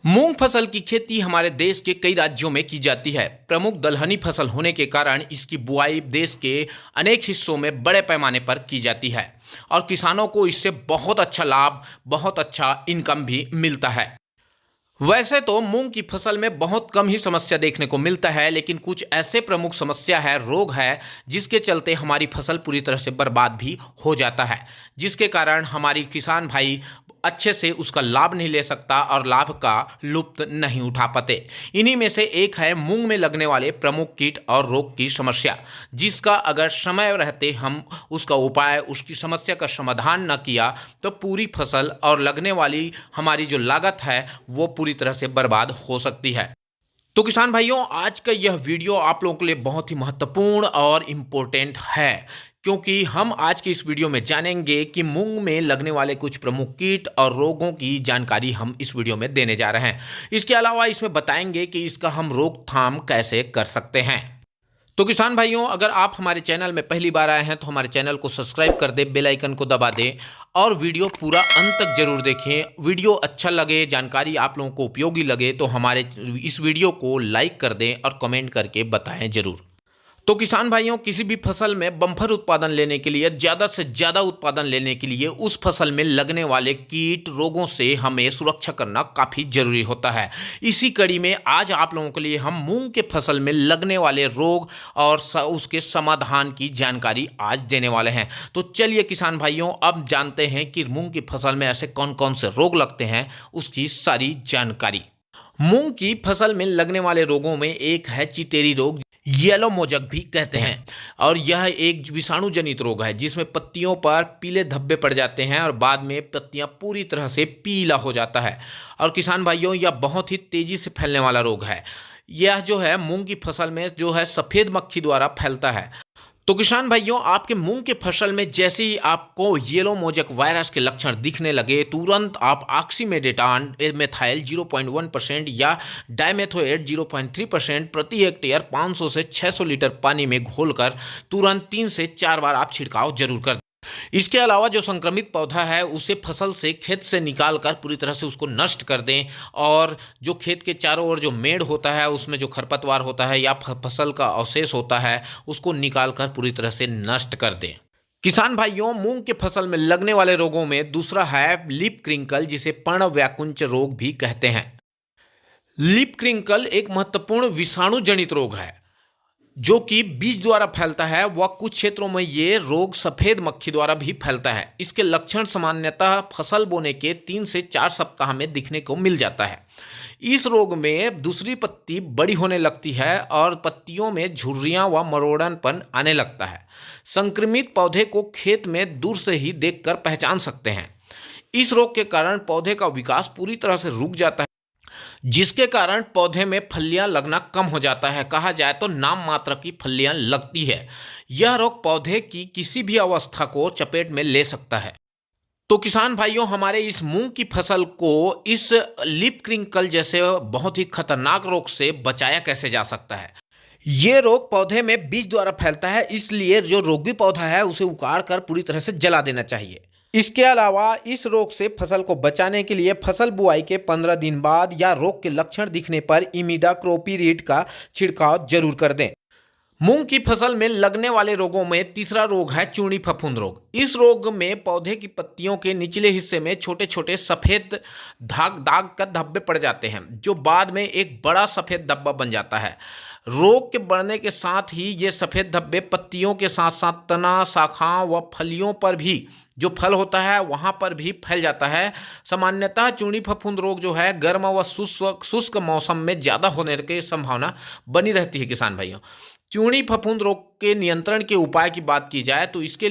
मूंग फसल की खेती हमारे देश के कई राज्यों में की जाती है। प्रमुख दलहनी फसल होने के कारण इसकी बुआई देश के अनेक हिस्सों में बड़े पैमाने पर की जाती है और किसानों को इससे बहुत अच्छा लाभ, बहुत अच्छा इनकम भी मिलता है। वैसे तो मूंग की फसल में बहुत कम ही समस्या देखने को मिलता है, लेकिन कुछ ऐसे प्रमुख समस्या है, रोग है, जिसके चलते हमारी फसल पूरी तरह से बर्बाद भी हो जाता है, जिसके कारण हमारी किसान भाई अच्छे से उसका लाभ नहीं ले सकता और लाभ का लुत्फ नहीं उठा पाते। इन्हीं में से एक है मूंग में लगने वाले प्रमुख कीट और रोग की समस्या, जिसका अगर समय रहते हम उसका उपाय, उसकी समस्या का समाधान न किया तो पूरी फसल और लगने वाली हमारी जो लागत है वो पूरी तरह से बर्बाद हो सकती है। तो किसान भाइयों, आज का यह वीडियो आप लोगों के लिए बहुत ही महत्वपूर्ण और इम्पोर्टेंट है, क्योंकि हम आज के इस वीडियो में जानेंगे कि मूंग में लगने वाले कुछ प्रमुख कीट और रोगों की जानकारी हम इस वीडियो में देने जा रहे हैं। इसके अलावा इसमें बताएंगे कि इसका हम रोकथाम कैसे कर सकते हैं। तो किसान भाइयों, अगर आप हमारे चैनल में पहली बार आए हैं तो हमारे चैनल को सब्सक्राइब कर दें, बेल आइकन को दबा दें और वीडियो पूरा अंत तक जरूर देखें। वीडियो अच्छा लगे, जानकारी आप लोगों को उपयोगी लगे तो हमारे इस वीडियो को लाइक कर दें और कमेंट करके बताएं जरूर। तो किसान भाइयों, किसी भी फसल में बम्पर उत्पादन लेने के लिए, ज़्यादा से ज़्यादा उत्पादन लेने के लिए उस फसल में लगने वाले कीट रोगों से हमें सुरक्षा करना काफ़ी जरूरी होता है। इसी कड़ी में आज आप लोगों के लिए हम मूंग के फसल में लगने वाले रोग और उसके समाधान की जानकारी आज देने वाले हैं। तो चलिए किसान भाइयों, अब जानते हैं कि मूंग की फसल में ऐसे कौन कौन से रोग लगते हैं, उसकी सारी जानकारी। मूंग की फसल में लगने वाले रोगों में एक है चितेरी रोग, येलो मोजक भी कहते हैं, और यह एक विषाणु जनित रोग है जिसमें पत्तियों पर पीले धब्बे पड़ जाते हैं और बाद में पत्तियां पूरी तरह से पीला हो जाता है। और किसान भाइयों, यह बहुत ही तेजी से फैलने वाला रोग है। यह जो है मूंग की फसल में जो है सफ़ेद मक्खी द्वारा फैलता है। तो किसान भाइयों, आपके मूंग के फसल में जैसे ही आपको येलो मोजक वायरस के लक्षण दिखने लगे, तुरंत आप ऑक्सीमेडेटान मेथाइल 0.1% या डाइमेथोएट 0.3% प्रति हेक्टेयर 500 से 600 लीटर पानी में घोलकर तुरंत 3 से 4 बार आप छिड़काव जरूर कर। इसके अलावा जो संक्रमित पौधा है उसे फसल से, खेत से निकाल कर पूरी तरह से उसको नष्ट कर दें, और जो खेत के चारों ओर जो मेड़ होता है उसमें जो खरपतवार होता है या फसल का अवशेष होता है उसको निकाल कर पूरी तरह से नष्ट कर दें। किसान भाइयों, मूंग के फसल में लगने वाले रोगों में दूसरा है लीफ क्रिंकल, जिसे पर्ण व्याकुंच रोग भी कहते हैं। लीफ क्रिंकल एक महत्वपूर्ण विषाणु जनित रोग है जो कि बीज द्वारा फैलता है। वह कुछ क्षेत्रों में ये रोग सफ़ेद मक्खी द्वारा भी फैलता है। इसके लक्षण सामान्यतः फसल बोने के 3 से 4 सप्ताह में दिखने को मिल जाता है। इस रोग में दूसरी पत्ती बड़ी होने लगती है और पत्तियों में झुर्रियां व मरोड़नपन आने लगता है। संक्रमित पौधे को खेत में दूर से ही देखकर पहचान सकते हैं। इस रोग के कारण पौधे का विकास पूरी तरह से रुक जाता है, जिसके कारण पौधे में फलियां लगना कम हो जाता है। कहा जाए तो नाम मात्र की फलियां लगती है। यह रोग पौधे की किसी भी अवस्था को चपेट में ले सकता है। तो किसान भाइयों, हमारे इस मूंग की फसल को इस लीफ क्रिंकल जैसे बहुत ही खतरनाक रोग से बचाया कैसे जा सकता है। ये रोग पौधे में बीज द्वारा फैलता है, इसलिए जो रोगी पौधा है उसे उखाड़ कर पूरी तरह से जला देना चाहिए। इसके अलावा इस रोग से फसल को बचाने के लिए फसल बुआई के 15 दिन बाद या रोग के लक्षण दिखने पर इमिडाक्लोपीरिड का छिड़काव जरूर कर दें। मूंग की फसल में लगने वाले रोगों में तीसरा रोग है चूर्णी फफूंद रोग। इस रोग में पौधे की पत्तियों के निचले हिस्से में छोटे छोटे सफ़ेद दाग का धब्बे पड़ जाते हैं, जो बाद में एक बड़ा सफ़ेद धब्बा बन जाता है। रोग के बढ़ने के साथ ही ये सफ़ेद धब्बे पत्तियों के साथ साथ तना, शाखाओं व फलियों पर भी, जो फल होता है वहाँ पर भी फैल जाता है। सामान्यतः चूर्णी फफूंद रोग जो है गर्म व शुष्क मौसम में ज़्यादा होने की संभावना बनी रहती है। किसान भाइयों, चूर्णी फफूंद रोग के नियंत्रण के उपाय की बात की जाए तो इसके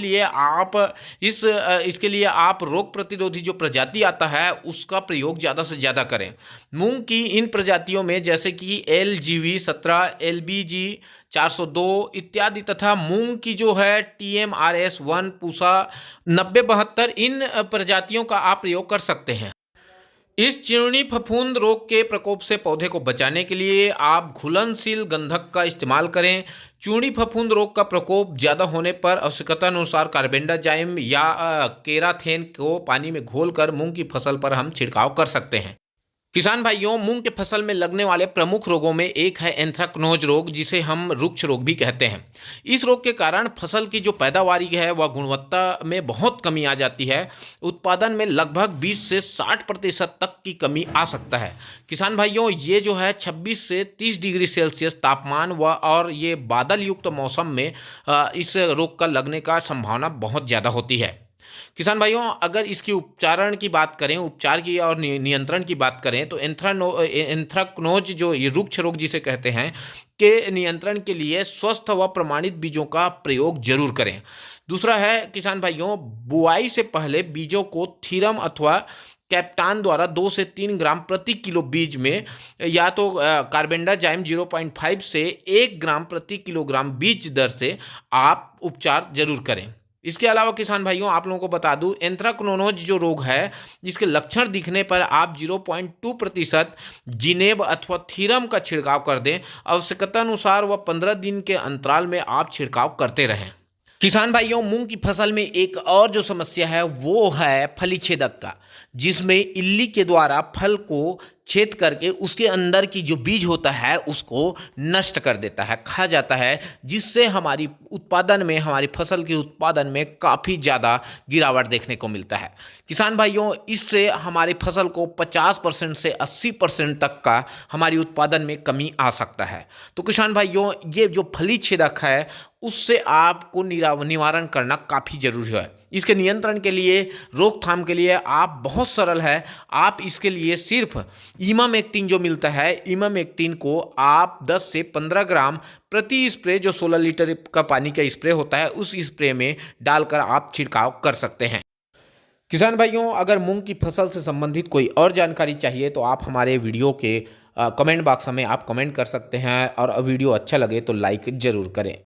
लिए आप रोग प्रतिरोधी जो प्रजाति आता है उसका प्रयोग ज़्यादा से ज़्यादा करें। मूंग की इन प्रजातियों में जैसे कि LGV17, LBG 402 इत्यादि तथा मूंग की जो है TMRS1, पूसा 9072, इन प्रजातियों का आप प्रयोग कर सकते हैं। इस चूर्णी फफूंद रोग के प्रकोप से पौधे को बचाने के लिए आप घुलनशील गंधक का इस्तेमाल करें। चूर्णी फफूंद रोग का प्रकोप ज़्यादा होने पर आवश्यकतानुसार कार्बेंडाजिम या केराथेन को पानी में घोलकर मूंग की फसल पर हम छिड़काव कर सकते हैं। किसान भाइयों, मूंग के फसल में लगने वाले प्रमुख रोगों में एक है एंथ्रेक्नोज रोग, जिसे हम रुक्ष रोग भी कहते हैं। इस रोग के कारण फसल की जो पैदावारी है वह गुणवत्ता में बहुत कमी आ जाती है। उत्पादन में लगभग 20 से 60% तक की कमी आ सकता है। किसान भाइयों, ये जो है 26 से 30 डिग्री सेल्सियस तापमान और ये बादल युक्त मौसम में इस रोग का लगने का संभावना बहुत ज़्यादा होती है। किसान भाइयों, अगर इसकी उपचारण की बात करें, उपचार की और नियंत्रण की बात करें, तो एंथ्रेक्नोज जो ये रुक्ष रोग जिसे कहते हैं, के नियंत्रण के लिए स्वस्थ व प्रमाणित बीजों का प्रयोग जरूर करें। दूसरा है किसान भाइयों, बुआई से पहले बीजों को थीरम अथवा कैप्टान द्वारा 2 से 3 ग्राम प्रति किलो बीज में या तो कार्बेंडाजाइम 0.5 से 1 ग्राम प्रति किलोग्राम बीज दर से आप उपचार जरूर करें। इसके अलावा किसान भाइयों, आप लोगों को बता दूं, एंथ्रेक्नोज जो रोग है, इसके लक्षण दिखने पर आप 0.2% जिनेब अथवा थीरम का छिड़काव कर दें। आवश्यकता अनुसार व 15 दिन के अंतराल में आप छिड़काव करते रहें। किसान भाइयों, मूंग की फसल में एक और जो समस्या है वो है फली छेदक का, जिसमें इल्ली के द्वारा फल को छेद करके उसके अंदर की जो बीज होता है उसको नष्ट कर देता है, खा जाता है, जिससे हमारी फसल के उत्पादन में काफ़ी ज़्यादा गिरावट देखने को मिलता है। किसान भाइयों, इससे हमारी फसल को 50% से 80% तक का हमारी उत्पादन में कमी आ सकता है। तो किसान भाइयों, ये जो फली छेदक है उससे आपको निवारण करना काफ़ी ज़रूरी है। इसके नियंत्रण के लिए, रोकथाम के लिए आप बहुत सरल है, आप इसके लिए सिर्फ इमामेक्टिन जो मिलता है, इमामेक्टिन को आप 10 से 15 ग्राम प्रति स्प्रे, जो 16 लीटर का पानी का स्प्रे होता है, उस स्प्रे में डालकर आप छिड़काव कर सकते हैं। किसान भाइयों, अगर मूंग की फसल से संबंधित कोई और जानकारी चाहिए तो आप हमारे वीडियो के कमेंट बॉक्स में आप कमेंट कर सकते हैं, और वीडियो अच्छा लगे तो लाइक ज़रूर करें।